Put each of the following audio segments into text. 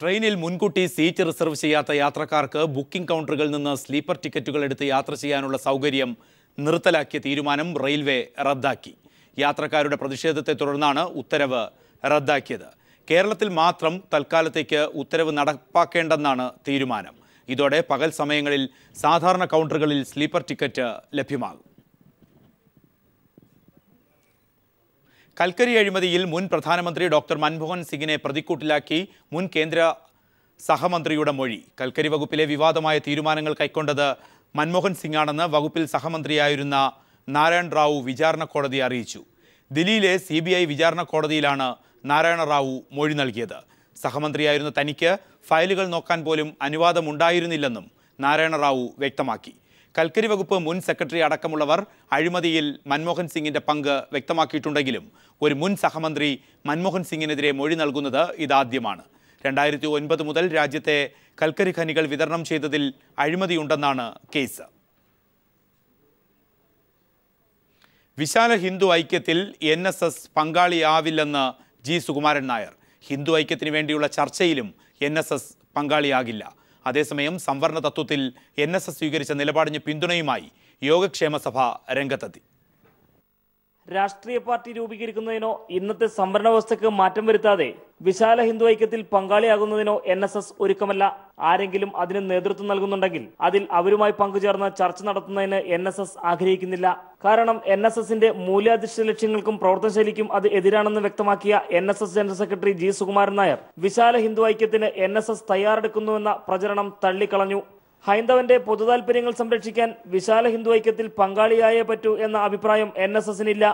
ട്രെയിനിൽ മുൻകൂട്ടി seat reserve ചെയ്യാത്ത യാത്രക്കാർക്ക് ബുക്കിംഗ് കൗണ്ടറുകളിൽ നിന്ന് സ്ലീപ്പർ ടിക്കറ്റുകൾ എടുത്ത് യാത്ര ചെയ്യാനുള്ള സൗകര്യം നിർത്തലാക്കിയ തീരുമാനം റെയിൽവേ റദ്ദാക്കി. യാത്രക്കാരുടെ പ്രതിഷേധത്തെ തുടർന്നാണ് ഉത്തരവ് റദ്ദാക്കിയത്. കേരളത്തിൽ മാത്രം തൽക്കാലത്തേക്ക് ഉത്തരവ് നടപ്പാക്കേണ്ടെന്നാണ് തീരുമാനം. ഇതോടെ പകൽ സമയങ്ങളിൽ സാധാരണ കൗണ്ടറുകളിൽ സ്ലീപ്പർ ടിക്കറ്റ് ലഭ്യമാകും. കൽക്കരി അഴിമതിയിൽ മുൻ പ്രധാനമന്ത്രി ഡോക്ടർ മൻമോഹൻ സിംഗിനെ പ്രതിക്കൂട്ടിലാക്കി മുൻ കേന്ദ്ര സഹമന്ത്രിയുടെ മൊഴി. കൽക്കരി വകുപ്പിലെ വിവാദമായ തീരുമാനങ്ങൾ കൈക്കൊണ്ടത് മൻമോഹൻ സിംഗാണെന്ന് വകുപ്പിൽ സഹമന്ത്രിയായിരുന്ന നാരായൺ റാവു വിചാരണ കോടതിയെ അറിയിച്ചു. ദില്ലിയിലെ CBI വിചാരണ കോടതിയിലാണ് നാരായണ റാവു മൊഴി നൽകിയത്. സഹമന്ത്രിയായിരുന്ന തനിക്ക് ഫയലുകൾ നോക്കാൻ പോലും അനുവാദമുണ്ടായിരുന്നില്ലെന്നും നാരായണ റാവു വ്യക്തമാക്കി. കൽക്കരി വകുപ്പ് മുൻ സെക്രട്ടറി അടക്കമുള്ളവർ അഴിമതിയിൽ മൻമോഹൻ സിംഗിന്റെ പങ്ക് വ്യക്തമാക്കിയിട്ടുണ്ടെങ്കിലും ഒരു മുൻ സഹമന്ത്രി മൻമോഹൻ സിംഗിനെതിരെ മൊഴി നൽകുന്നത് ഇതാദ്യമാണ്. 2009 മുതൽ രാജ്യത്തെ കൽക്കരി ഖനികൾ വിതരണം ചെയ്തതിൽ അഴിമതിയുണ്ടെന്നാണ് കേസ്. വിശാല ഹിന്ദു ഐക്യത്തിൽ NSS പങ്കാളിയാവില്ലെന്ന് G. സുകുമാരൻ നായർ. ഹിന്ദു ഐക്യത്തിന് വേണ്ടിയുള്ള ചർച്ചയിലും NSS പങ്കാളിയാകില്ല. അതേസമയം സംവരണ തത്വത്തിൽ NSS സ്വീകരിച്ച നിലപാടിന് പിന്തുണയുമായി യോഗക്ഷേമ സഭ രംഗത്തെത്തി. രാഷ്ട്രീയ പാർട്ടി രൂപീകരിക്കുന്നതിനോ ഇന്നത്തെ സംവരണ വ്യവസ്ഥയ്ക്ക് മാറ്റം വരുത്താതെ വിശാല ഹിന്ദു ഐക്യത്തിൽ പങ്കാളിയാകുന്നതിനോ NSS ഒരുക്കമല്ല. ആരെങ്കിലും അതിന് നേതൃത്വം നൽകുന്നുണ്ടെങ്കിൽ അതിൽ അവരുമായി പങ്കുചേർന്ന് ചർച്ച നടത്തുന്നതിന് NSS ആഗ്രഹിക്കുന്നില്ല. കാരണം NSSന്റെ മൂല്യാധിഷ്ഠിത ലക്ഷ്യങ്ങൾക്കും പ്രവർത്തനശൈലിക്കും അത് എതിരാണെന്ന് വ്യക്തമാക്കിയ NSS general secretary G. Sukumaran Nair വിശാല ഹിന്ദു ഐക്യത്തിന് NSS തയ്യാറെടുക്കുന്നുവെന്ന പ്രചരണം തള്ളിക്കളഞ്ഞു. ഹൈന്ദവന്റെ പൊതുതാൽപര്യങ്ങൾ സംരക്ഷിക്കാൻ വിശാല ഹിന്ദു ഐക്യത്തിൽ പങ്കാളിയായേ പറ്റൂ എന്ന അഭിപ്രായം NSSനില്ല.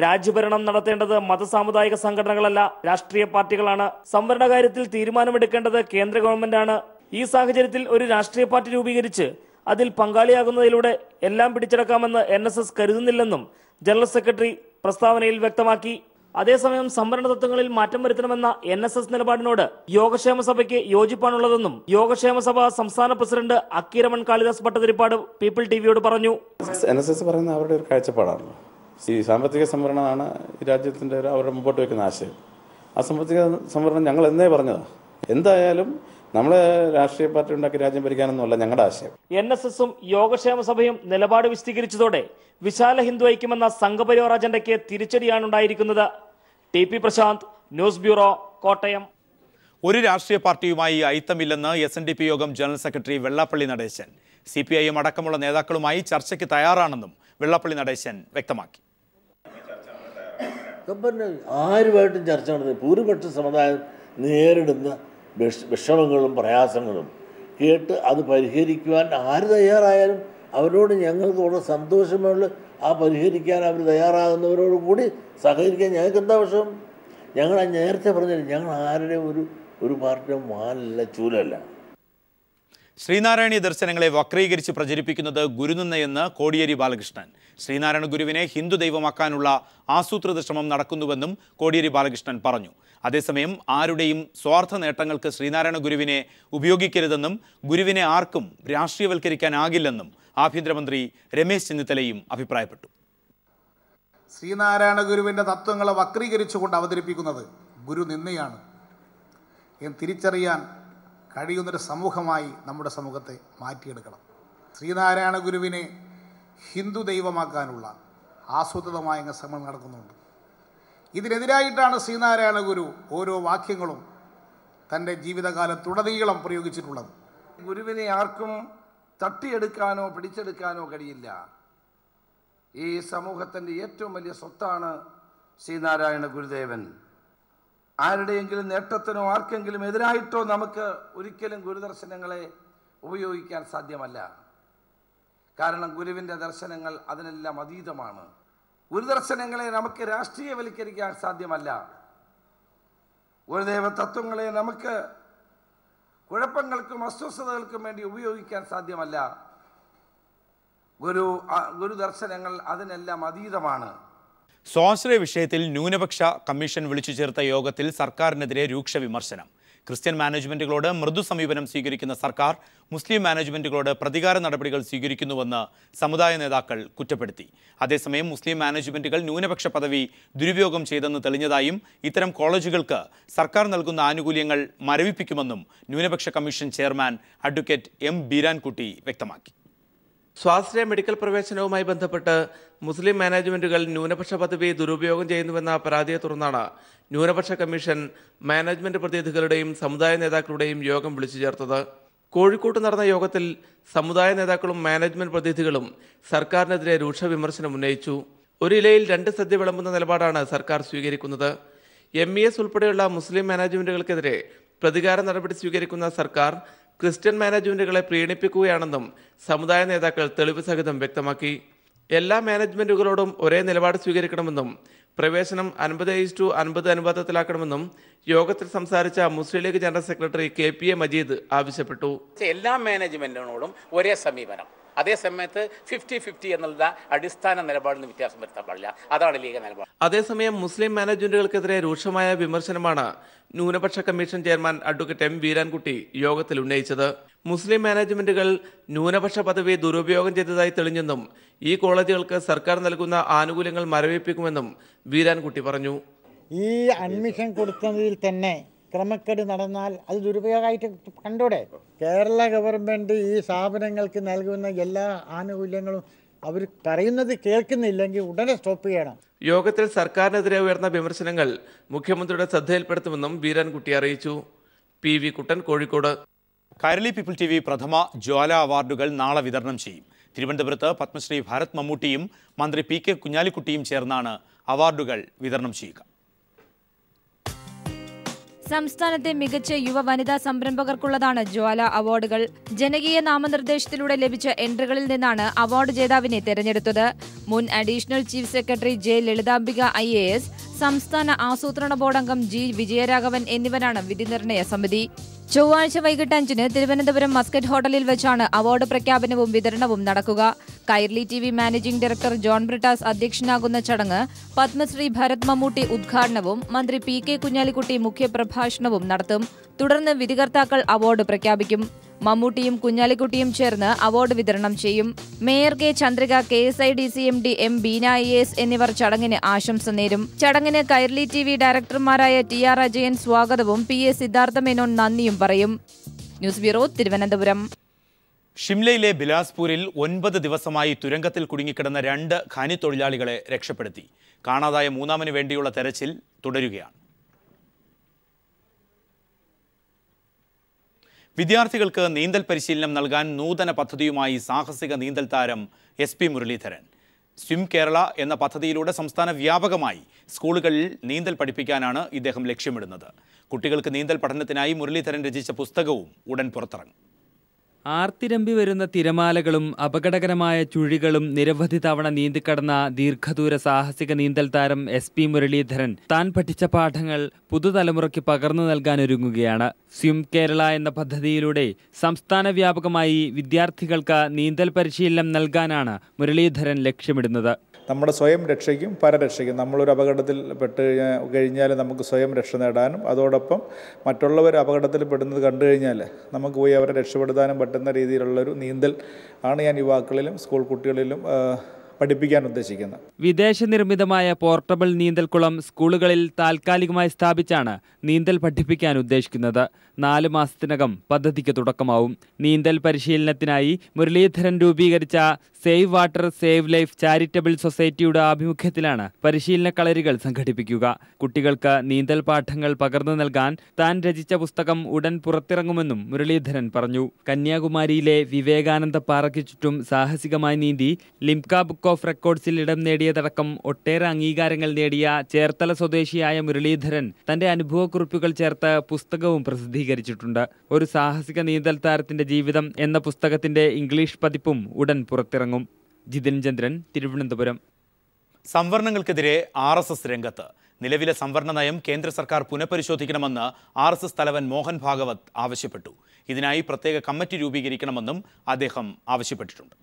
രാജ്യഭരണം നടത്തേണ്ടത് മതസാമുദായിക സംഘടനകളല്ല, രാഷ്ട്രീയ പാർട്ടികളാണ്. സംവരണ കാര്യത്തിൽ തീരുമാനമെടുക്കേണ്ടത് കേന്ദ്ര ഗവൺമെന്റാണ്. ഈ സാഹചര്യത്തിൽ ഒരു രാഷ്ട്രീയ പാർട്ടി രൂപീകരിച്ച് അതിൽ പങ്കാളിയാകുന്നതിലൂടെ എല്ലാം പിടിച്ചെടുക്കാമെന്ന് NSS കരുതുന്നില്ലെന്നും ജനറൽ സെക്രട്ടറി പ്രസ്താവനയിൽ വ്യക്തമാക്കി. അതേസമയം സംവരണ തത്വങ്ങളിൽ മാറ്റം വരുത്തണമെന്ന NSS നിലപാടിനോട് യോഗക്ഷേമ സഭയ്ക്ക് യോജിപ്പാണുള്ളതെന്നും യോഗക്ഷേമ സഭ സംസ്ഥാന പ്രസിഡന്റ് അക്കീരമൺ കാളിദാസ് ഭട്ടതിരിപ്പാട് പീപ്പിൾ TVയോട് പറഞ്ഞു. NSS പറയുന്ന അവരുടെ ഒരു കാഴ്ചപ്പാടാണല്ലോ. ഈ സാമ്പത്തിക സംവരണമാണ് ഈ രാജ്യത്തിന്റെ അവരുടെ മുമ്പോട്ട് വെക്കുന്ന ആശയം. ആ സാമ്പത്തിക സംവരണം ഞങ്ങൾ എന്നേ പറഞ്ഞതാണ്. എന്തായാലും നമ്മളെ രാഷ്ട്രീയ പാർട്ടി ഉണ്ടാക്കി രാജ്യം ഭരിക്കാനൊന്നുമല്ല ഞങ്ങളുടെ ആശയം. NSSും യോഗക്ഷേമ സഭയും നിലപാട് വിശദീകരിച്ചതോടെ വിശാല ഹിന്ദു ഐക്യമെന്ന സംഘപരിവാർ അജണ്ടയ്ക്ക് തിരിച്ചടിയാണ് ഉണ്ടായിരിക്കുന്നത്. TP Prashanth, news bureau, Kottayam. ഒരു രാഷ്ട്രീയ പാർട്ടിയുമായി അയിത്തമില്ലെന്ന് SNDP Yogam general secretary Vellappally Natesan. CPIM അടക്കമുള്ള നേതാക്കളുമായി ചർച്ചയ്ക്ക് തയ്യാറാണെന്നും വെള്ളാപ്പള്ളി നടേശൻ വ്യക്തമാക്കി. ആരുമായിട്ടും ചർച്ച നടത്തുന്നത് ഭൂരിപക്ഷ സമുദായം നേരിടുന്ന വിഷമങ്ങളും പ്രയാസങ്ങളും കേട്ട് അത് പരിഹരിക്കുവാൻ ആര് തയ്യാറായാലും അവരോട് ഞങ്ങൾക്ക് വളരെ സന്തോഷമുള്ള ആ പരിഹരിക്കാൻ അവർ തയ്യാറാകുന്നവരോട് കൂടി സഹകരിക്കാൻ ഞങ്ങൾക്ക് എന്താ വിഷമം? ഞങ്ങൾ നേരത്തെ പറഞ്ഞില്ല, ഞങ്ങൾ ആരുടെ ഒരു പാർട്ടിയും വാലല്ല ചൂലല്ല. ശ്രീനാരായണീയ ദർശനങ്ങളെ വക്രീകരിച്ച് പ്രചരിപ്പിക്കുന്നത് ഗുരുനിന്ദയെന്ന് കോടിയേരി ബാലകൃഷ്ണൻ. ശ്രീനാരായണ ഗുരുവിനെ ഹിന്ദു ദൈവമാക്കാനുള്ള ആസൂത്രിത ശ്രമം നടക്കുന്നുവെന്നും കോടിയേരി ബാലകൃഷ്ണൻ പറഞ്ഞു. അതേസമയം ആരുടെയും സ്വാർത്ഥ നേട്ടങ്ങൾക്ക് ശ്രീനാരായണ ഗുരുവിനെ ഉപയോഗിക്കരുതെന്നും ഗുരുവിനെ ആർക്കും രാഷ്ട്രീയവൽക്കരിക്കാനാകില്ലെന്നും ആഭ്യന്തരമന്ത്രി രമേശ് ചെന്നിത്തലയും അഭിപ്രായപ്പെട്ടു. ശ്രീനാരായണ ഗുരുവിൻ്റെ തത്വങ്ങളെ വക്രീകരിച്ചുകൊണ്ട് അവതരിപ്പിക്കുന്നത് ഗുരുനിന്ദയാണ് എന്ന് തിരിച്ചറിയാൻ കഴിയുന്നൊരു സമൂഹമായി നമ്മുടെ സമൂഹത്തെ മാറ്റിയെടുക്കണം. ശ്രീനാരായണ ഗുരുവിനെ ഹിന്ദു ദൈവമാക്കാനുള്ള ആസൂത്രിതമായ ശ്രമം നടക്കുന്നുണ്ട്. ഇതിനെതിരായിട്ടാണ് ശ്രീനാരായണ ഗുരു ഓരോ വാക്യങ്ങളും തൻ്റെ ജീവിതകാലത്തുടനീളം പ്രയോഗിച്ചിട്ടുള്ളത്. ഗുരുവിനെ ആർക്കും തട്ടിയെടുക്കാനോ പിടിച്ചെടുക്കാനോ കഴിയില്ല. ഈ സമൂഹത്തിൻ്റെ ഏറ്റവും വലിയ സ്വത്താണ് ശ്രീനാരായണ ഗുരുദേവൻ. ആരുടെയെങ്കിലും നേട്ടത്തിനോ ആർക്കെങ്കിലും എതിരായിട്ടോ നമുക്ക് ഒരിക്കലും ഗുരുദർശനങ്ങളെ ഉപയോഗിക്കാൻ സാധ്യമല്ല. കാരണം ഗുരുവിൻ്റെ ദർശനങ്ങൾ അതിനെല്ലാം അതീതമാണ്. ഗുരുദർശനങ്ങളെ നമുക്ക് രാഷ്ട്രീയവൽക്കരിക്കാൻ സാധ്യമല്ല. ഗുരുദേവ തത്വങ്ങളെ നമുക്ക് കുഴപ്പങ്ങൾക്കും അസ്വസ്ഥതകൾക്കും വേണ്ടി ഉപയോഗിക്കാൻ സാധ്യമല്ല. ഗുരുദർശനങ്ങൾ അതിനെല്ലാം അതീതമാണ്. സ്വാശ്രയ വിഷയത്തിൽ ന്യൂനപക്ഷ കമ്മീഷൻ വിളിച്ചു ചേർത്ത യോഗത്തിൽ സർക്കാരിനെതിരെ രൂക്ഷ വിമർശനം. ക്രിസ്ത്യൻ മാനേജ്മെന്റുകളോട് മൃദു സമീപനം സ്വീകരിക്കുന്ന സർക്കാർ മുസ്ലിം മാനേജ്മെന്റുകളോട് പ്രതികാര നടപടികൾ സ്വീകരിക്കുന്നുവെന്ന് സമുദായ നേതാക്കൾ കുറ്റപ്പെടുത്തി. അതേസമയം മുസ്ലിം മാനേജ്മെന്റുകൾ ന്യൂനപക്ഷ പദവി ദുരുപയോഗം ചെയ്തെന്ന് തെളിഞ്ഞതായും ഇത്തരം കോളേജുകൾക്ക് സർക്കാർ നൽകുന്ന ആനുകൂല്യങ്ങൾ മരവിപ്പിക്കുമെന്നും ന്യൂനപക്ഷ commission chairman advocate M Beerankutty വ്യക്തമാക്കി. സ്വാശ്രയ മെഡിക്കൽ പ്രവേശനവുമായി ബന്ധപ്പെട്ട് മുസ്ലിം മാനേജ്മെന്റുകൾ ന്യൂനപക്ഷ പദവി ദുരുപയോഗം ചെയ്യുന്നുവെന്ന പരാതിയെ തുടർന്നാണ് ന്യൂനപക്ഷ കമ്മീഷൻ മാനേജ്മെന്റ് പ്രതിനിധികളുടെയും സമുദായ നേതാക്കളുടെയും യോഗം വിളിച്ചു ചേർത്തത്. കോഴിക്കോട്ട് നടന്ന യോഗത്തിൽ സമുദായ നേതാക്കളും മാനേജ്മെന്റ് പ്രതിനിധികളും സർക്കാരിനെതിരെ രൂക്ഷ വിമർശനം ഉന്നയിച്ചു. ഒരു ഇലയിൽ രണ്ട് സദ്യ വിളമ്പുന്ന നിലപാടാണ് സർക്കാർ സ്വീകരിക്കുന്നത്. MES ഉൾപ്പെടെയുള്ള മുസ്ലിം മാനേജ്മെന്റുകൾക്കെതിരെ പ്രതികാര നടപടി സ്വീകരിക്കുന്ന സർക്കാർ ക്രിസ്ത്യൻ മാനേജ്മെന്റുകളെ പ്രീണിപ്പിക്കുകയാണെന്നും സമുദായ നേതാക്കൾ തെളിവ് സഹിതം വ്യക്തമാക്കി. എല്ലാ മാനേജ്മെന്റുകളോടും ഒരേ നിലപാട് സ്വീകരിക്കണമെന്നും പ്രവേശനം 50:50 അനുപാതത്തിലാക്കണമെന്നും യോഗത്തിൽ സംസാരിച്ച Muslim League general secretary KPA Majeed ആവശ്യപ്പെട്ടു. എല്ലാ മാനേജ്മെന്റിനോടും ഒരേ സമീപനം, അതേസമയത്ത് 50-50 എന്നുള്ള അടിസ്ഥാന നിലപാടിന് വ്യത്യാസം വരുത്താൻ പാടില്ല. അതാണ് ലീഗ് നിലപാട്. അതേസമയം മുസ്ലിം മാനേജ്മെന്റുകൾക്കെതിരെ രൂക്ഷമായ വിമർശനമാണ് ന്യൂനപക്ഷ commission chairman advocate M Beerankutty യോഗത്തിൽ ഉന്നയിച്ചത്. മുസ്ലിം മാനേജ്മെന്റുകൾ ന്യൂനപക്ഷ പദവി ദുരുപയോഗം ചെയ്തതായി തെളിഞ്ഞെന്നും ഈ കോളേജുകൾക്ക് സർക്കാർ നൽകുന്ന ആനുകൂല്യങ്ങൾ മരവിപ്പിക്കുമെന്നും ബീരാൻകുട്ടി പറഞ്ഞു. ഈ അഡ്മിഷൻ കൊടുക്കുന്നതിൽ തന്നെ ക്രമക്കേട് നടന്നാൽ അത് ദുരുപയോഗമായിട്ട് കണ്ടൂടെ? കേരള ഗവൺമെൻറ് ഈ സ്ഥാപനങ്ങൾക്ക് നൽകുന്ന എല്ലാ ആനുകൂല്യങ്ങളും അവർ പറയുന്നത് കേൾക്കുന്നില്ലെങ്കിൽ ഉടനെ സ്റ്റോപ്പ് ചെയ്യണം. യോഗത്തിൽ സർക്കാരിനെതിരെ ഉയർന്ന വിമർശനങ്ങൾ മുഖ്യമന്ത്രിയുടെ ശ്രദ്ധയിൽപ്പെടുത്തുമെന്നും ബീരാൻകുട്ടി അറിയിച്ചു. PV കുട്ടൻ, കോഴിക്കോട്. കൈരളി പീപ്പിൾ TV പ്രഥമ ജ്വാല അവാർഡുകൾ നാളെ വിതരണം ചെയ്യും. തിരുവനന്തപുരത്ത് പത്മശ്രീ ഭരത് മമ്മൂട്ടിയും മന്ത്രി PK കുഞ്ഞാലിക്കുട്ടിയും ചേർന്നാണ് അവാർഡുകൾ വിതരണം ചെയ്യുക. സംസ്ഥാനത്തെ മികച്ച യുവ വനിതാ സംരംഭകർക്കുള്ളതാണ് ജ്വാല അവാർഡുകൾ. ജനകീയ നാമനിർദ്ദേശത്തിലൂടെ ലഭിച്ച എൻട്രികളിൽ നിന്നാണ് അവാർഡ് ജേതാവിനെ തെരഞ്ഞെടുത്തത്. മുൻ additional chief secretary J. Lalithambika IAS, സംസ്ഥാന ആസൂത്രണ ബോർഡ് അംഗം G. വിജയരാഘവൻ എന്നിവരാണ് വിധിനിർണയ സമിതി. ചൊവ്വാഴ്ച വൈകിട്ട് 5-ന് തിരുവനന്തപുരം മസ്കറ്റ് ഹോട്ടലിൽ വെച്ചാണ് അവാർഡ് പ്രഖ്യാപനവും വിതരണവും നടക്കുക. Kairali TV managing director John Brittas അധ്യക്ഷനാകുന്ന ചടങ്ങ് പത്മശ്രീ ഭരത് മമ്മൂട്ടി ഉദ്ഘാടനവും മന്ത്രി PK കുഞ്ഞാലിക്കുട്ടി മുഖ്യപ്രഭാഷണവും നടത്തും. തുടർന്ന് വിധികർത്താക്കൾ അവാർഡ് പ്രഖ്യാപിക്കും. മമ്മൂട്ടിയും കുഞ്ഞാലിക്കുട്ടിയും ചേർന്ന് അവാർഡ് വിതരണം ചെയ്യും. Mayor K. Chandrika, KSIDC MD M. Beena IAS എന്നിവർ ചടങ്ങിന് ആശംസ നേരും. ചടങ്ങിന് കൈരളി TV ഡയറക്ടർമാരായ TR അജയൻ സ്വാഗതവും PA സിദ്ധാർത്ഥ മേനോൻ നന്ദിയും പറയും. News bureau, Thiruvananthapuram. ഷിംലയിലെ ബിലാസ്പൂരിൽ 9 ദിവസമായി തുരങ്കത്തിൽ കുടുങ്ങിക്കിടന്ന 2 ഖനി തൊഴിലാളികളെ രക്ഷപ്പെടുത്തി. കാണാതായ മൂന്നാമന് വേണ്ടിയുള്ള തെരച്ചിൽ തുടരുകയാണ്. വിദ്യാർത്ഥികൾക്ക് നീന്തൽ പരിശീലനം നൽകാൻ നൂതന പദ്ധതിയുമായി സാഹസിക നീന്തൽ താരം SP മുരളീധരൻ. സ്വിം കേരള എന്ന പദ്ധതിയിലൂടെ സംസ്ഥാന വ്യാപകമായി സ്കൂളുകളിൽ നീന്തൽ പഠിപ്പിക്കാനാണ് ഇദ്ദേഹം ലക്ഷ്യമിടുന്നത്. കുട്ടികൾക്ക് നീന്തൽ പഠനത്തിനായി മുരളീധരൻ രചിച്ച പുസ്തകവും ഉടൻ പുറത്തിറങ്ങും. ആർത്തിരമ്പി വരുന്ന തിരമാലകളും അപകടകരമായ ചുഴികളും നിരവധി തവണ നീന്തിക്കടന്ന ദീർഘദൂര സാഹസിക നീന്തൽ താരം SP മുരളീധരൻ താൻ പഠിച്ച പാഠങ്ങൾ പുതുതലമുറയ്ക്ക് പകർന്നു നൽകാനൊരുങ്ങുകയാണ്. സ്വിം കേരള എന്ന പദ്ധതിയിലൂടെ സംസ്ഥാന വ്യാപകമായി വിദ്യാർത്ഥികൾക്ക് നീന്തൽ പരിശീലനം നൽകാനാണ് മുരളീധരൻ ലക്ഷ്യമിടുന്നത്. നമ്മുടെ സ്വയം രക്ഷയ്ക്കും പരരക്ഷയ്ക്കും നമ്മളൊരു അപകടത്തിൽ പെട്ട് കഴിഞ്ഞാൽ നമുക്ക് സ്വയം രക്ഷ നേടാനും അതോടൊപ്പം മറ്റുള്ളവർ അപകടത്തിൽ പെടുന്നത് കണ്ടു കഴിഞ്ഞാൽ നമുക്ക് പോയി അവരെ രക്ഷപ്പെടുത്താനും പറ്റുന്ന രീതിയിലുള്ളൊരു നീന്തൽ ആണ് ഞാൻ യുവാക്കളിലും സ്കൂൾ കുട്ടികളിലും പഠിപ്പിക്കാൻ ഉദ്ദേശിക്കുന്നത്. വിദേശ നിർമ്മിതമായ പോർട്ടബിൾ നീന്തൽക്കുളം സ്കൂളുകളിൽ താൽക്കാലികമായി സ്ഥാപിച്ചാണ് നീന്തൽ പഠിപ്പിക്കാൻ ഉദ്ദേശിക്കുന്നത്. 4 മാസത്തിനകം പദ്ധതിക്ക് തുടക്കമാവും. നീന്തൽ പരിശീലനത്തിനായി മുരളീധരൻ രൂപീകരിച്ച save water save life charitable സൊസൈറ്റിയുടെ ആഭിമുഖ്യത്തിലാണ് പരിശീലന കളരികൾ സംഘടിപ്പിക്കുക. കുട്ടികൾക്ക് നീന്തൽ പാഠങ്ങൾ പകർന്നു നൽകാൻ താൻ രചിച്ച പുസ്തകം ഉടൻ പുറത്തിറങ്ങുമെന്നും മുരളീധരൻ പറഞ്ഞു. കന്യാകുമാരിയിലെ വിവേകാനന്ദ പാറയ്ക്ക് ചുറ്റും സാഹസികമായി നീന്തി ലിംക ബുക്ക് ഓഫ് റെക്കോർഡ്സിൽ ഇടം നേടിയതടക്കം ഒട്ടേറെ അംഗീകാരങ്ങൾ നേടിയ ചേർത്തല സ്വദേശിയായ മുരളീധരൻ തന്റെ അനുഭവക്കുറിപ്പുകൾ ചേർത്ത് പുസ്തകവും പ്രസിദ്ധീകരിച്ചിട്ടുണ്ട്. ഒരു സാഹസിക നീന്തൽ താരത്തിന്റെ ജീവിതം എന്ന പുസ്തകത്തിന്റെ ഇംഗ്ലീഷ് പതിപ്പും ഉടൻ പുറത്തിറങ്ങും. ജിതിൻ ചന്ദ്രൻ, തിരുവനന്തപുരം. സംവരണങ്ങൾക്കെതിരെ RSS രംഗത്ത്. നിലവിലെ സംവരണ നയം കേന്ദ്ര സർക്കാർ പുനഃപരിശോധിക്കണമെന്ന് RSS തലവൻ മോഹൻ ഭാഗവത് ആവശ്യപ്പെട്ടു. ഇതിനായി പ്രത്യേക കമ്മിറ്റി രൂപീകരിക്കണമെന്നും അദ്ദേഹം ആവശ്യപ്പെട്ടിട്ടുണ്ട്.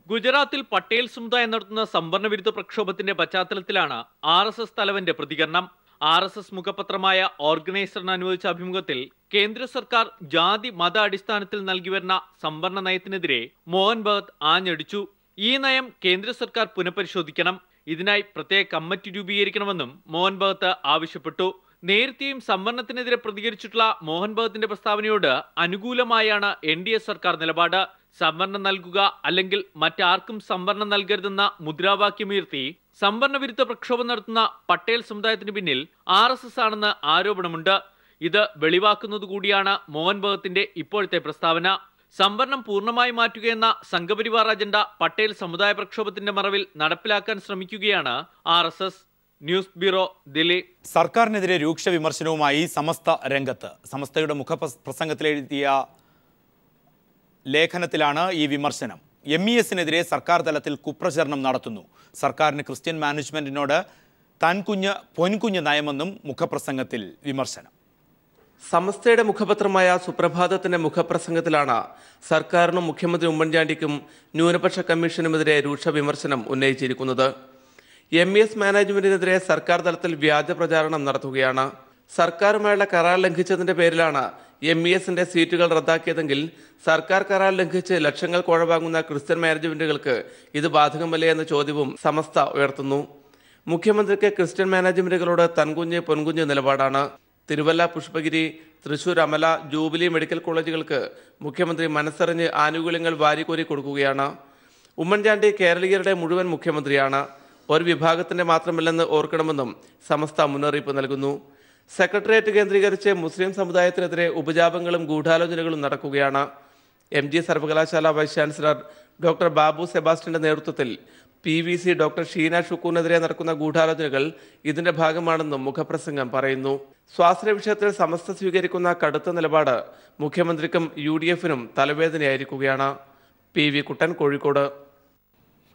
ഗുജറാത്തിൽ പട്ടേൽ സമുദായം നടത്തുന്ന സംവരണ വിരുദ്ധ പ്രക്ഷോഭത്തിന്റെ പശ്ചാത്തലത്തിലാണ് RSS തലവന്റെ പ്രതികരണം. RSS മുഖപത്രമായ ഓർഗനൈസറിന് അനുവദിച്ച അഭിമുഖത്തിൽ കേന്ദ്ര സർക്കാർ ജാതി മത അടിസ്ഥാനത്തിൽ നൽകിവരുന്ന സംവരണ നയത്തിനെതിരെ മോഹൻ ഭഗത് ആഞ്ഞടിച്ചു. ഈ നയം കേന്ദ്ര സർക്കാർ പുനഃപരിശോധിക്കണം. ഇതിനായി പ്രത്യേക കമ്മിറ്റി രൂപീകരിക്കണമെന്നും മോഹൻ ഭഗത് ആവശ്യപ്പെട്ടു. നേരത്തെയും സംവരണത്തിനെതിരെ പ്രതികരിച്ചിട്ടുള്ള മോഹൻ ഭഗത്തിന്റെ പ്രസ്താവനയോട് അനുകൂലമായാണ് NDA സർക്കാർ നിലപാട്. സംവരണം നൽകുക അല്ലെങ്കിൽ മറ്റാർക്കും സംവരണം നൽകരുതെന്ന മുദ്രാവാക്യമുയർത്തി സംവരണ വിരുദ്ധ പ്രക്ഷോഭം നടത്തുന്ന പട്ടേൽ സമുദായത്തിന് പിന്നിൽ RSS ആണെന്ന് ആരോപണമുണ്ട്. ഇത് വെളിവാക്കുന്നതുകൂടിയാണ് മോഹൻ ഭഗത്തിന്റെ ഇപ്പോഴത്തെ പ്രസ്താവന. സംവരണം പൂർണ്ണമായി മാറ്റുകയെന്ന സംഘപരിവാർ അജണ്ട പട്ടേൽ സമുദായ പ്രക്ഷോഭത്തിന്റെ മറവിൽ നടപ്പിലാക്കാൻ ശ്രമിക്കുകയാണ് RSS. News bureau, Delhi. സർക്കാരിനെതിരെ രൂക്ഷ വിമർശനവുമായി സമസ്ത രംഗത്ത്. സമസ്തയുടെ മുഖപ്രസംഗത്തിലെഴുതിയ ലേഖനത്തിലാണ് ഈ വിമർശനം. MESനെതിരെ സർക്കാർ തലത്തിൽ കുപ്രചരണം നടത്തുന്നു. സർക്കാരിന് ക്രിസ്ത്യൻ മാനേജ്മെന്റിനോട് പൊൻകുഞ്ഞ് നയമെന്നും മുഖപ്രസംഗത്തിൽ വിമർശനം. സമസ്തയുടെ മുഖപത്രമായ സുപ്രഭാതത്തിന്റെ മുഖപ്രസംഗത്തിലാണ് സർക്കാരിനും മുഖ്യമന്ത്രി ഉമ്മൻചാണ്ടിക്കും ന്യൂനപക്ഷ കമ്മീഷനുമെതിരെ രൂക്ഷ വിമർശനം ഉന്നയിച്ചിരിക്കുന്നത്. MES മാനേജ്മെന്റിനെതിരെ സർക്കാർ തലത്തിൽ വ്യാജ പ്രചാരണം നടത്തുകയാണ്. സർക്കാരുമായുള്ള കരാർ ലംഘിച്ചതിന്റെ പേരിലാണ് MESന്റെ സീറ്റുകൾ റദ്ദാക്കിയതെങ്കിൽ സർക്കാർ കരാർ ലംഘിച്ച് ലക്ഷങ്ങൾ കോഴ വാങ്ങുന്ന ക്രിസ്ത്യൻ മാനേജ്മെന്റുകൾക്ക് ഇത് ബാധകമല്ലേ എന്ന ചോദ്യവും സമസ്ത ഉയർത്തുന്നു. മുഖ്യമന്ത്രിക്ക് ക്രിസ്ത്യൻ മാനേജ്മെന്റുകളോട് തൻകുഞ്ഞ് പൊൻകുഞ്ഞ് നിലപാടാണ്. തിരുവല്ല പുഷ്പഗിരി, തൃശൂർ അമല, ജൂബിലി മെഡിക്കൽ കോളേജുകൾക്ക് മുഖ്യമന്ത്രി മനസ്സറിഞ്ഞ് ആനുകൂല്യങ്ങൾ വാരിക്കോരി കൊടുക്കുകയാണ്. ഉമ്മൻചാണ്ടി കേരളീയരുടെ മുഴുവൻ മുഖ്യമന്ത്രിയാണ്. ഒരു വിഭാഗത്തിന്റെ മാത്രമല്ലെന്ന് ഓർക്കണമെന്നും സമസ്ത മുന്നറിയിപ്പ് നൽകുന്നു. സെക്രട്ടേറിയറ്റ് കേന്ദ്രീകരിച്ച് മുസ്ലിം സമുദായത്തിനെതിരെ ഉപജാപങ്ങളും ഗൂഢാലോചനകളും നടക്കുകയാണ്. MG സർവകലാശാല വൈസ് ചാൻസലർ ഡോക്ടർ ബാബു സെബാസ്റ്റ്യന്റെ നേതൃത്വത്തിൽ PVC ഡോക്ടർ ഷീന ഷുക്കൂറിനെതിരെ നടക്കുന്ന ഗൂഢാലോചനകൾ ഇതിന്റെ ഭാഗമാണെന്നും മുഖപ്രസംഗം പറയുന്നു. സ്വാശ്രയ വിഷയത്തിൽ സമസ്ത സ്വീകരിക്കുന്ന കടുത്ത നിലപാട് മുഖ്യമന്ത്രിക്കും UDFനും തലവേദനയായിരിക്കുകയാണ്. PV കുട്ടൻ, കോഴിക്കോട്.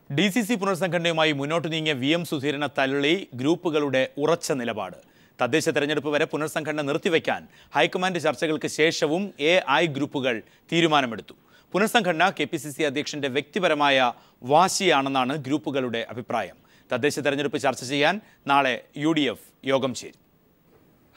DCC പുനർസംഘടനയുമായി മുന്നോട്ട് നീങ്ങിയ VM സുധീരനെ തള്ളി ഗ്രൂപ്പുകളുടെ ഉറച്ച നിലപാട്. തദ്ദേശ തെരഞ്ഞെടുപ്പ് വരെ പുനർസംഘടന നിർത്തിവെക്കാൻ ഹൈക്കമാൻഡ് ചർച്ചകൾക്ക് ശേഷവും AI ഗ്രൂപ്പുകൾ തീരുമാനമെടുത്തു. പുനർസംഘടന KPCC അധ്യക്ഷന്റെ വ്യക്തിപരമായ വാശിയാണെന്നാണ് ഗ്രൂപ്പുകളുടെ അഭിപ്രായം. തദ്ദേശ തെരഞ്ഞെടുപ്പ് ചർച്ച ചെയ്യാൻ നാളെ UDF യോഗം ചേരും.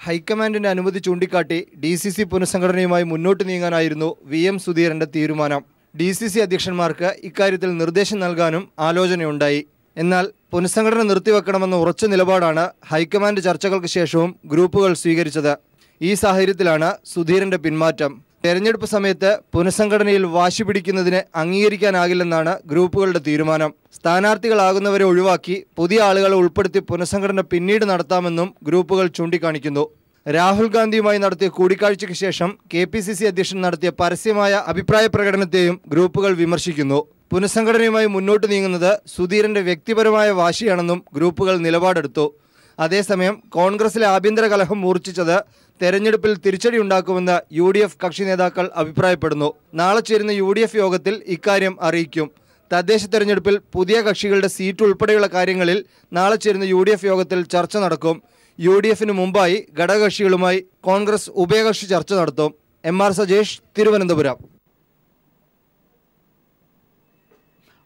ഹൈക്കമാൻഡിന്റെ അനുമതി ചൂണ്ടിക്കാട്ടി DCC പുനഃസംഘടനയുമായി മുന്നോട്ട് നീങ്ങാനായിരുന്നു VM സുധീരന്റെ തീരുമാനം. DCC അധ്യക്ഷന്മാർക്ക് ഇക്കാര്യത്തിൽ നിർദ്ദേശം നൽകാനും ആലോചനയുണ്ടായി. എന്നാൽ പുനഃസംഘടന നിർത്തിവെക്കണമെന്ന ഉറച്ച നിലപാടാണ് ഹൈക്കമാൻഡ് ചർച്ചകൾക്ക് ശേഷവും ഗ്രൂപ്പുകൾ സ്വീകരിച്ചത്. ഈ സാഹചര്യത്തിലാണ് സുധീരന്റെ പിന്മാറ്റം. തെരഞ്ഞെടുപ്പ് സമയത്ത് പുനഃസംഘടനയിൽ വാശി പിടിക്കുന്നതിന് അംഗീകരിക്കാനാകില്ലെന്നാണ് ഗ്രൂപ്പുകളുടെ തീരുമാനം. സ്ഥാനാർത്ഥികളാകുന്നവരെ ഒഴിവാക്കി പുതിയ ആളുകളെ ഉൾപ്പെടുത്തി പുനഃസംഘടന പിന്നീട് നടത്താമെന്നും ഗ്രൂപ്പുകൾ ചൂണ്ടിക്കാണിക്കുന്നു. രാഹുൽ ഗാന്ധിയുമായി നടത്തിയ കൂടിക്കാഴ്ചയ്ക്ക് ശേഷം KPCC അധ്യക്ഷൻ നടത്തിയ പരസ്യമായ അഭിപ്രായ പ്രകടനത്തെയും ഗ്രൂപ്പുകൾ വിമർശിക്കുന്നു. പുനഃസംഘടനയുമായി മുന്നോട്ട് നീങ്ങുന്നത് സുധീരന്റെ വ്യക്തിപരമായ വാശിയാണെന്നും ഗ്രൂപ്പുകൾ നിലപാടെടുത്തു. അതേസമയം കോൺഗ്രസിലെ ആഭ്യന്തര കലഹം മൂർച്ഛിച്ചത് തെരഞ്ഞെടുപ്പിൽ തിരിച്ചടിയുണ്ടാക്കുമെന്ന് UDF കക്ഷി നേതാക്കൾ അഭിപ്രായപ്പെടുന്നു. നാളെ ചേരുന്ന UDF യോഗത്തിൽ ഇക്കാര്യം അറിയിക്കും. തദ്ദേശ തെരഞ്ഞെടുപ്പിൽ പുതിയ കക്ഷികളുടെ സീറ്റ് ഉൾപ്പെടെയുള്ള കാര്യങ്ങളിൽ നാളെ ചേരുന്ന UDF യോഗത്തിൽ ചർച്ച നടക്കും. UDFന് മുമ്പായി ഘടകകക്ഷികളുമായി കോൺഗ്രസ് ഉഭയകക്ഷി ചർച്ച നടത്തും. MR സജേഷ്, തിരുവനന്തപുരം.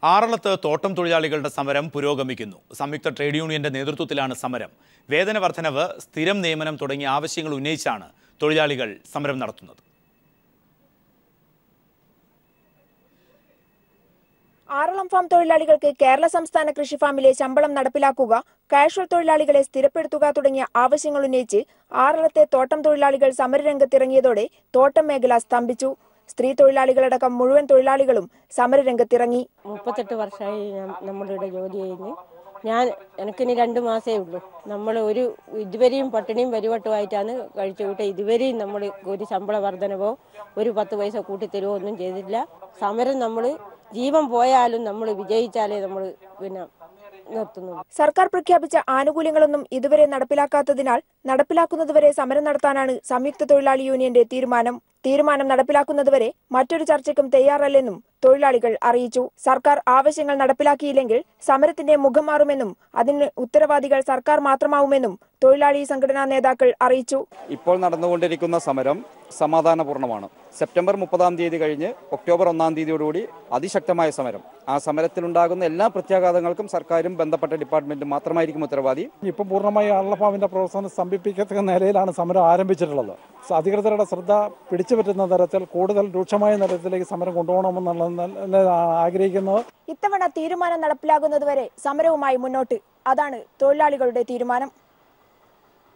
ആറളത്ത് തോട്ടം തൊഴിലാളികളുടെ സമരം പുരോഗമിക്കുന്നു. സംയുക്ത ട്രേഡ് യൂണിയന്റെ നേതൃത്വത്തിലാണ് സമരം. വേതന വർധനവ്, സ്ഥിരം നിയമനം തുടങ്ങിയ ആവശ്യങ്ങൾ ഉന്നയിച്ചാണ് തൊഴിലാളികൾ സമരം നടത്തുന്നത്. ആറളം ഫാം തൊഴിലാളികൾക്ക് കേരള സംസ്ഥാന കൃഷിഫാമിലെ ശമ്പളം നടപ്പിലാക്കുക, കാഷ്വൽ തൊഴിലാളികളെ സ്ഥിരപ്പെടുത്തുക തുടങ്ങിയ ആവശ്യങ്ങൾ ഉന്നയിച്ച് ആറളത്തെ തോട്ടം തൊഴിലാളികൾ സമരരംഗത്തിറങ്ങിയതോടെ തോട്ടം മേഖല സ്തംഭിച്ചു. സ്ത്രീ തൊഴിലാളികളടക്കം മുഴുവൻ തൊഴിലാളികളും സമരരംഗത്തിറങ്ങി. 38 വർഷമായി നമ്മുടെ ഇവിടെ ജോലി ചെയ്യുന്നു. എനിക്കിനി 2 മാസേ ഉള്ളൂ. നമ്മൾ ഇതുവരെയും പട്ടിണിയും പരിവട്ടമായിട്ടാണ് കഴിച്ചു കൂട്ടെ. ഇതുവരെയും നമ്മൾ ഒരു ശമ്പള വർധനവോ ഒരു 10 പൈസ കൂട്ടിത്തരുവോ ഒന്നും ചെയ്തില്ല. സമരം നമ്മൾ ജീവൻ പോയാലും നമ്മൾ വിജയിച്ചാലേ നമ്മൾ നിർത്തുന്നു. സർക്കാർ പ്രഖ്യാപിച്ച ആനുകൂല്യങ്ങളൊന്നും ഇതുവരെ നടപ്പിലാക്കാത്തതിനാൽ നടപ്പിലാക്കുന്നതുവരെ സമരം നടത്താനാണ് സംയുക്ത തൊഴിലാളി യൂണിയന്റെ തീരുമാനം. തീരുമാനം നടപ്പിലാക്കുന്നതുവരെ മറ്റൊരു ചർച്ചയ്ക്കും തയ്യാറല്ലെന്നും തൊഴിലാളികൾ അറിയിച്ചു. സർക്കാർ ആവശ്യങ്ങൾ നടപ്പിലാക്കിയില്ലെങ്കിൽ സമരത്തിന്റെ മുഖം മാറുമെന്നും അതിന് ഉത്തരവാദികൾ സർക്കാർ മാത്രമാവുമെന്നും തൊഴിലാളി സംഘടനാ നേതാക്കൾ അറിയിച്ചു. ഇപ്പോൾ നടന്നുകൊണ്ടിരിക്കുന്ന സമരം സമാധാനപൂർണ്ണമാണ്. സെപ്റ്റംബർ 30-ാം തീയതി കഴിഞ്ഞ് ഒക്ടോബർ 1-ാം തീയതിയോടുകൂടി അതിശക്തമായ സമരം. ആ സമരത്തിലുണ്ടാകുന്ന എല്ലാ പ്രത്യാഘാതങ്ങൾക്കും സർക്കാരും ബന്ധപ്പെട്ട ഡിപ്പാർട്ട്മെന്റും മാത്രമായിരിക്കും ഉത്തരവാദി. ഇപ്പം പൂർണ്ണമായി ആളപ്പാവിന്റെ പ്രവർത്തനം സ്തംഭിപ്പിക്കത്തക്ക നിലയിലാണ് സമരം ആരംഭിച്ചിട്ടുള്ളത്. അധികൃതരുടെ ശ്രദ്ധ പിടിച്ചുപറ്റുന്ന തരത്തിൽ കൂടുതൽ രൂക്ഷമായ നിലത്തിലേക്ക് സമരം കൊണ്ടുപോകണമെന്നുള്ള ആഗ്രഹിക്കുന്നത്. ഇത്തവണ തീരുമാനം നടപ്പിലാകുന്നതുവരെ സമരവുമായി മുന്നോട്ട്. അതാണ് തൊഴിലാളികളുടെ തീരുമാനം.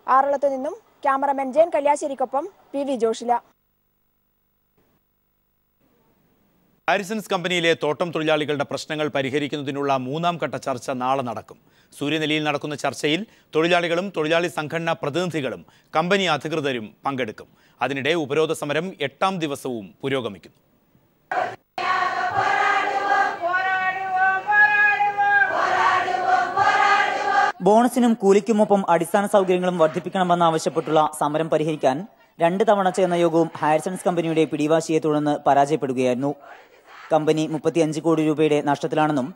ആറളത്തു നിന്നും ക്യാമറമാൻ ജയൻ കല്യാശ്ശേരിക്കൊപ്പം PV ജോഷില. ഹാരിസൺസ് കമ്പനിയിലെ തോട്ടം തൊഴിലാളികളുടെ പ്രശ്നങ്ങൾ പരിഹരിക്കുന്നതിനുള്ള 3-ാം ഘട്ട ചർച്ച നാളെ നടക്കും. സൂര്യനെല്ലിയിൽ നടക്കുന്ന ചർച്ചയിൽ തൊഴിലാളികളും തൊഴിലാളി സംഘടനാ പ്രതിനിധികളും കമ്പനി അധികൃതരും പങ്കെടുക്കും. അതിനിടെ ഉപരോധ സമരം 8-ാം ദിവസവും പുരോഗമിക്കുന്നു. ബോണസിനും കൂലിക്കുമൊപ്പം അടിസ്ഥാന സൗകര്യങ്ങളും വർദ്ധിപ്പിക്കണമെന്നാവശ്യപ്പെട്ടുള്ള സമരം പരിഹരിക്കാൻ 2 തവണ ചേർന്ന യോഗവും ഹാരിസൺസ് കമ്പനിയുടെ പിടിവാശിയെ തുടർന്ന് പരാജയപ്പെടുകയായിരുന്നു. കമ്പനി 35 കോടി രൂപയുടെ നഷ്ടത്തിലാണെന്നും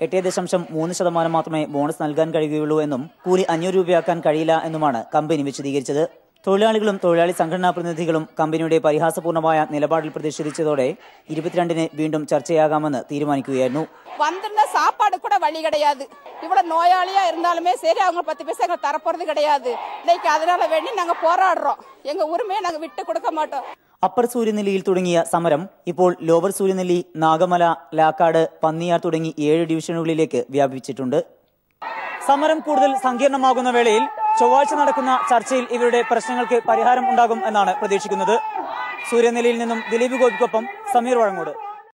8.3% മാത്രമേ ബോണസ് നൽകാൻ കഴിയുകയുള്ളൂ എന്നും കൂലി 500 രൂപയാക്കാൻ കഴിയില്ല എന്നുമാണ് കമ്പനി വിശദീകരിച്ചത്. തൊഴിലാളികളും തൊഴിലാളി സംഘടനാ പ്രതിനിധികളും കമ്പനിയുടെ പരിഹാസപൂർണമായ നിലപാടിൽ പ്രതിഷേധിച്ചതോടെ 22-ന് വീണ്ടും ചർച്ചയാകാമെന്ന് തീരുമാനിക്കുകയായിരുന്നു. வந்திருந்த சாப்பாடு கூட வழி கிடையாது. இவ்வளவு நோயாளியா இருந்தாலுமே சரி அவங்க 10 பைசா எங்களுக்கு தரப்போறது கிடையாது. இன்னைக்கு அதனால வேண்டி நாங்க போராடுறோம். எங்க உரிமையை நாங்க விட்டு கொடுக்க மாட்டோம். അപ്പർ സൂര്യനെല്ലിയിൽ തുടങ്ങിയ സമരം ഇപ്പോൾ ലോവർ സൂര്യനെല്ലി, നാഗമല, ലാക്കാട്, പന്നിയാർ തുടങ്ങി 7 ഡിവിഷനുകളിലേക്ക് വ്യാപിച്ചിട്ടുണ്ട്. സമരം കൂടുതൽ സങ്കീർണമാകുന്ന വേളയിൽ ചൊവ്വാഴ്ച നടക്കുന്ന ചർച്ചയിൽ ഇവരുടെ പ്രശ്നങ്ങൾക്ക് പരിഹാരം ഉണ്ടാകും എന്നാണ് പ്രതീക്ഷിക്കുന്നത്. സൂര്യനെല്ലിയിൽ നിന്നും ദിലീപ് ഗോപിക്കൊപ്പം സമീർ വഴങ്ങോട്.